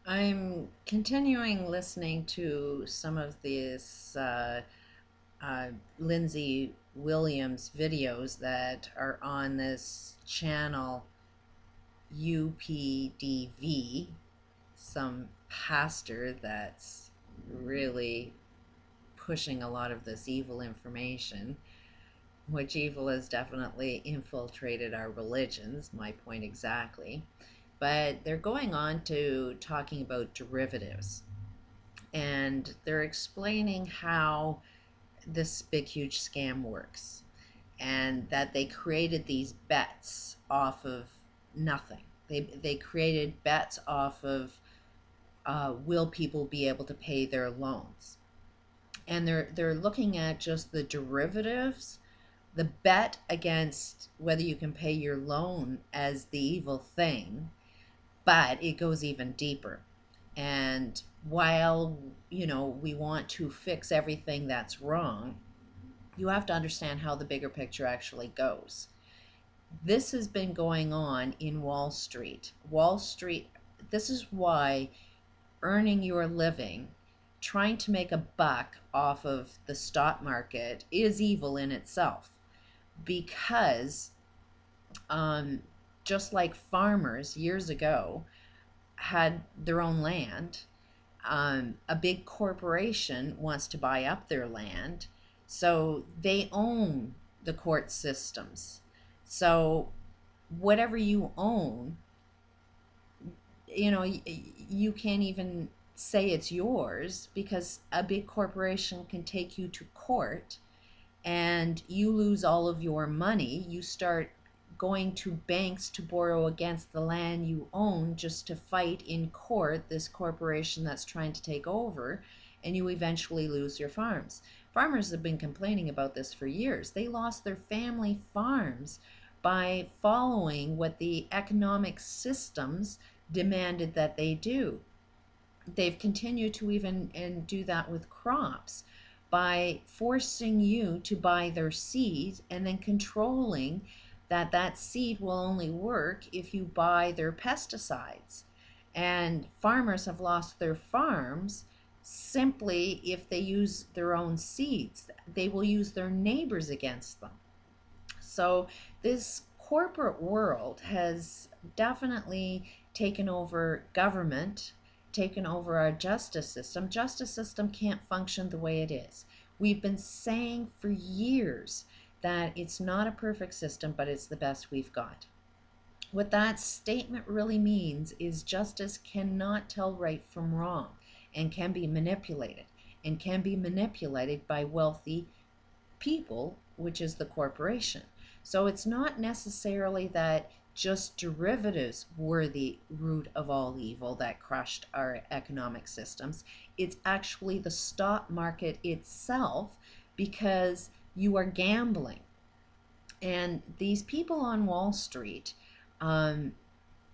I'm continuing listening to some of these uh, Lindsay Williams videos that are on this channel UPDV, some pastor that's really pushing a lot of this evil information, which evil has definitely infiltrated our religions, my point exactly. But they're going on to talking about derivatives, and they're explaining how this big huge scam works, and that they created these bets off of nothing. They created bets off of will people be able to pay their loans, and they're looking at just the derivatives, the bet against whether you can pay your loan as the evil thing, but it goes even deeper. And while, we want to fix everything that's wrong, you have to understand how the bigger picture actually goes. This has been going on in Wall Street. Wall Street, this is why earning your living, trying to make a buck off of the stock market is evil in itself, because um, just like farmers years ago had their own land, a big corporation wants to buy up their land, so they own the court systems. So whatever you own, you can't even say it's yours, because a big corporation can take you to court and you lose all of your money. You start going to banks to borrow against the land you own just to fight in court this corporation that's trying to take over, and you eventually lose your farms. Farmers have been complaining about this for years. They lost their family farms by following what the economic systems demanded that they do. They've continued to even and do that with crops by forcing you to buy their seed, and then controlling that that seed will only work if you buy their pesticides. And farmers have lost their farms simply if they use their own seeds. They will use their neighbors against them. So this corporate world has definitely taken over government, taken over our justice system. Justice system can't function the way it is. We've been saying for years that it's not a perfect system, but it's the best we've got. What that statement really means is justice cannot tell right from wrong, and can be manipulated, and can be manipulated by wealthy people, which is the corporation. So it's not necessarily that just derivatives were the root of all evil that crushed our economic systems. It's actually the stock market itself, because you are gambling. And these people on Wall Street, um,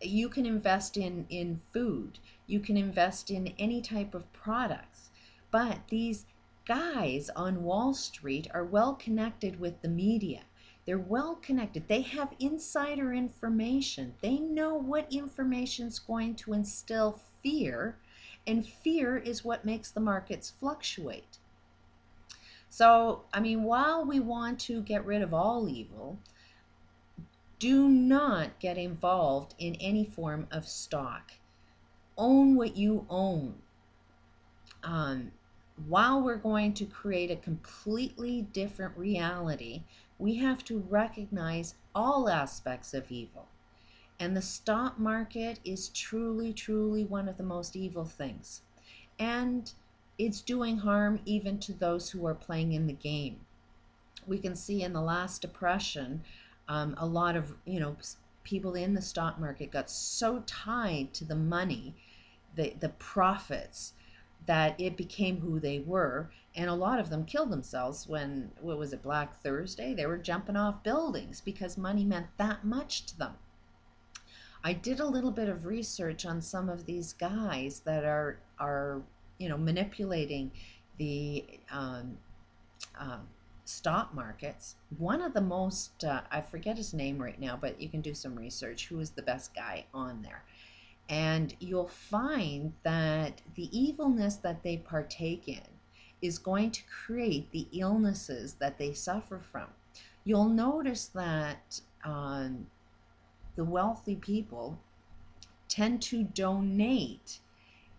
you can invest in food, you can invest in any type of products, but these guys on Wall Street are well connected with the media. They're well connected. They have insider information. They know what information is going to instill fear, and fear is what makes the markets fluctuate. So, I mean, while we want to get rid of all evil, do not get involved in any form of stock. Own what you own. Um, while we're going to create a completely different reality, we have to recognize all aspects of evil. And the stock market is truly, truly one of the most evil things. And it's doing harm even to those who are playing in the game. We can see in the last depression, a lot of people in the stock market got so tied to the money, the profits, that it became who they were. And a lot of them killed themselves when, what was it, Black Thursday? They were jumping off buildings because money meant that much to them. I did a little bit of research on some of these guys that are manipulating the uh, stock markets. One of the most, I forget his name right now, but you can do some research, who is the best guy on there. And you'll find that the evilness that they partake in is going to create the illnesses that they suffer from. You'll notice that the wealthy people tend to donate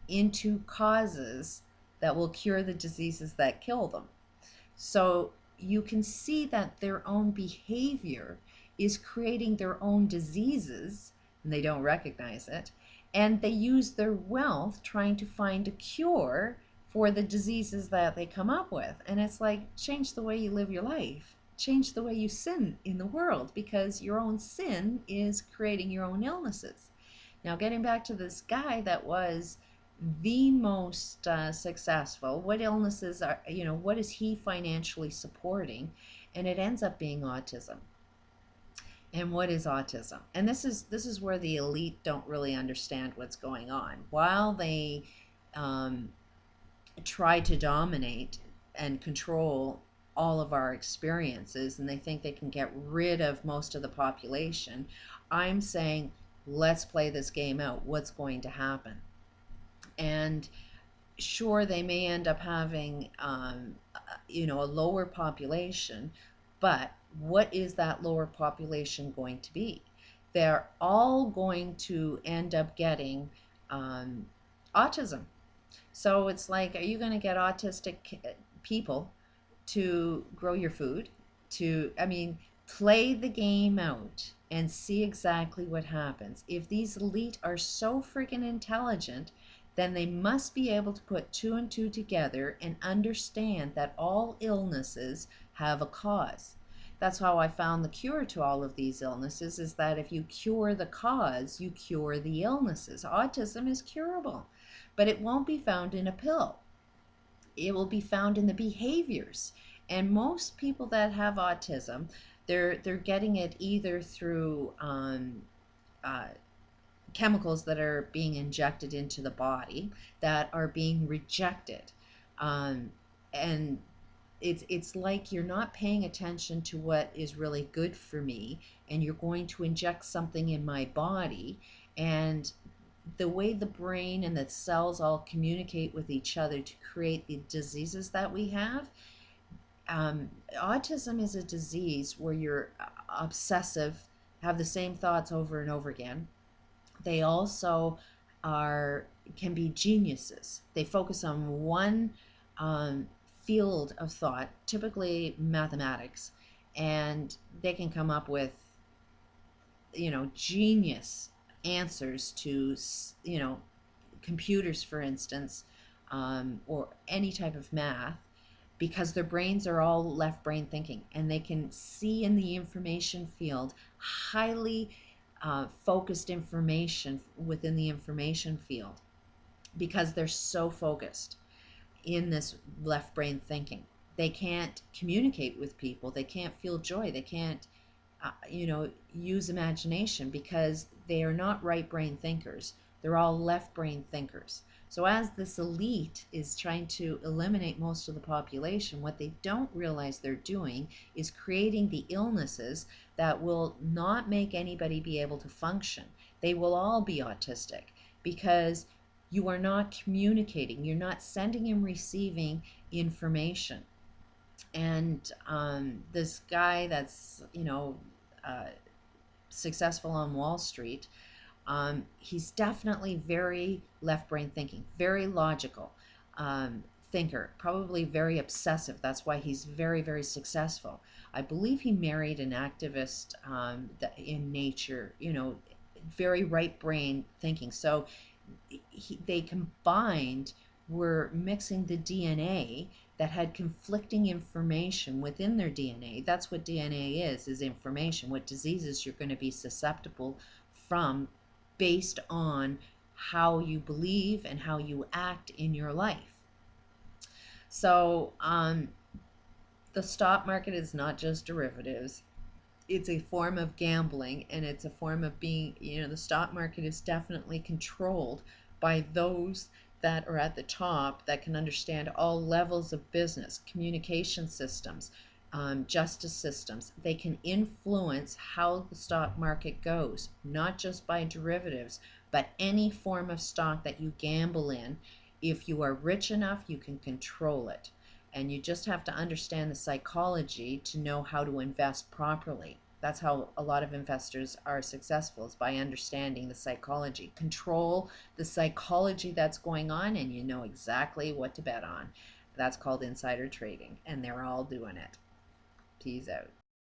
into causes that will cure the diseases that kill them. So you can see that their own behavior is creating their own diseases, and they don't recognize it. And they use their wealth trying to find a cure for the diseases that they come up with. And it's like, change the way you live your life. Change the way you sin in the world, because your own sin is creating your own illnesses. Now, getting back to this guy that was the most successful, what illnesses are, what is he financially supporting? And it ends up being autism. And what is autism? And this is where the elite don't really understand what's going on. While they try to dominate and control all of our experiences, and they think they can get rid of most of the population, I'm saying, let's play this game out. What's going to happen? And sure, they may end up having a lower population, but what is that lower population going to be? They're all going to end up getting autism. So it's like, are you going to get autistic people to grow your food? Play the game out and see exactly what happens. If these elite are so freaking intelligent, then they must be able to put two and two together and understand that all illnesses have a cause. That's how I found the cure to all of these illnesses, is that if you cure the cause, you cure the illnesses. Autism is curable, but it won't be found in a pill. It will be found in the behaviors. And most people that have autism, they're getting it either through chemicals that are being injected into the body that are being rejected. And it's like you're not paying attention to what is really good for me, and you're going to inject something in my body. And the way the brain and the cells all communicate with each other to create the diseases that we have, autism is a disease where you're obsessive, have the same thoughts over and over again. They also can be geniuses. They focus on one field of thought, typically mathematics, and they can come up with genius answers to computers, for instance, or any type of math, because their brains are all left brain thinking, and they can see in the information field highly focused information within the information field, because they're so focused in this left brain thinking. They can't communicate with people. They can't feel joy. They can't, use imagination, because they are not right brain thinkers. They're all left brain thinkers. So as this elite is trying to eliminate most of the population, what they don't realize they're doing is creating the illnesses that will not make anybody be able to function. They will all be autistic, because you are not communicating. You're not sending and receiving information. And this guy that's, successful on Wall Street, he's definitely very left brain thinking, very logical thinker, probably very obsessive. That's why he's very, very successful. I believe he married an activist in nature, very right brain thinking. So they combined, were mixing the DNA that had conflicting information within their DNA. That's what DNA is information, what diseases you're going to be susceptible from based on how you believe and how you act in your life. So the stock market is not just derivatives. It's a form of gambling, and it's a form of being, the stock market is definitely controlled by those that are at the top, that can understand all levels of business, communication systems, justice systems. They can influence how the stock market goes, not just by derivatives, But any form of stock that you gamble in, if you are rich enough, you can control it. And you just have to understand the psychology to know how to invest properly. That's how a lot of investors are successful, is by understanding the psychology. Control the psychology that's going on, and you know exactly what to bet on. That's called insider trading, and they're all doing it. Peace out.